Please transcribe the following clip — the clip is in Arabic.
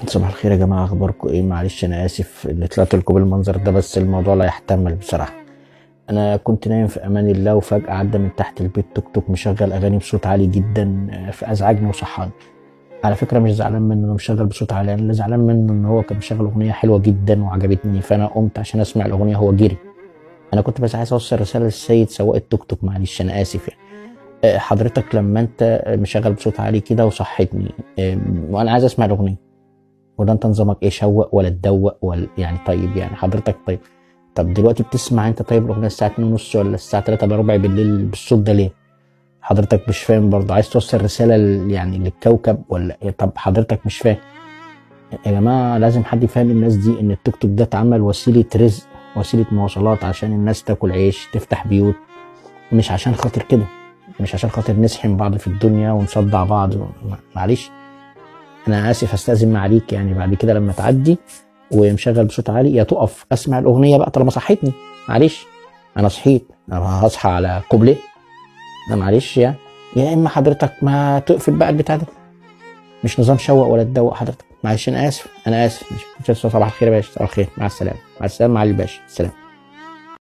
صباح الخير يا جماعة، أخباركم إيه؟ معلش أنا آسف اللي طلعت لكم بالمنظر ده، بس الموضوع لا يحتمل بصراحة. أنا كنت نايم في أمان الله وفجأة عدى من تحت البيت توك توك مشغل أغاني بصوت عالي جدا، فأزعجني وصحاني. على فكرة مش زعلان منه إنه مشغل بصوت عالي، أنا اللي زعلان منه إن هو كان مشغل أغنية حلوة جدا وعجبتني، فأنا قمت عشان أسمع الأغنية هو جري. أنا كنت بس عايز أوصل رسالة للسيد سواق التوك توك، معلش أنا آسف يعني. حضرتك لما أنت مشغل بصوت عالي كده وصحتني، وأنا عايز أسمع الأغنية، ولا انت نظامك ايه؟ شوق ولا تدوق ولا يعني؟ طيب يعني حضرتك طيب. طب دلوقتي بتسمع انت طيب الاغنيه الساعه 2 ونص ولا الساعه 3 الا ربع بالليل بالصوت ده ليه؟ حضرتك مش فاهم برضه؟ عايز توصل رساله يعني للكوكب ولا ايه؟ طب حضرتك مش فاهم؟ يا جماعه لازم حد يفهم الناس دي ان التوك توك ده اتعمل وسيله رزق، وسيله مواصلات عشان الناس تاكل عيش تفتح بيوت، مش عشان خاطر كده، مش عشان خاطر نسحم بعض في الدنيا ونصدع بعض. معلش انا اسف، هستأذن معاليك يعني بعد كده لما تعدي ومشغل بصوت عالي يا تقف اسمع الاغنيه بقى طالما صحتني. معلش انا صحيت، انا هصحى على قبلة؟ انا معلش يعني. يا اما حضرتك ما تقفل بقى البتاع ده، مش نظام شوق ولا تدوق حضرتك. معلش انا اسف، انا اسف. مش صباح الخير يا باشا، صباح الخير، مع السلامه، مع السلامه معالي الباشا، سلام.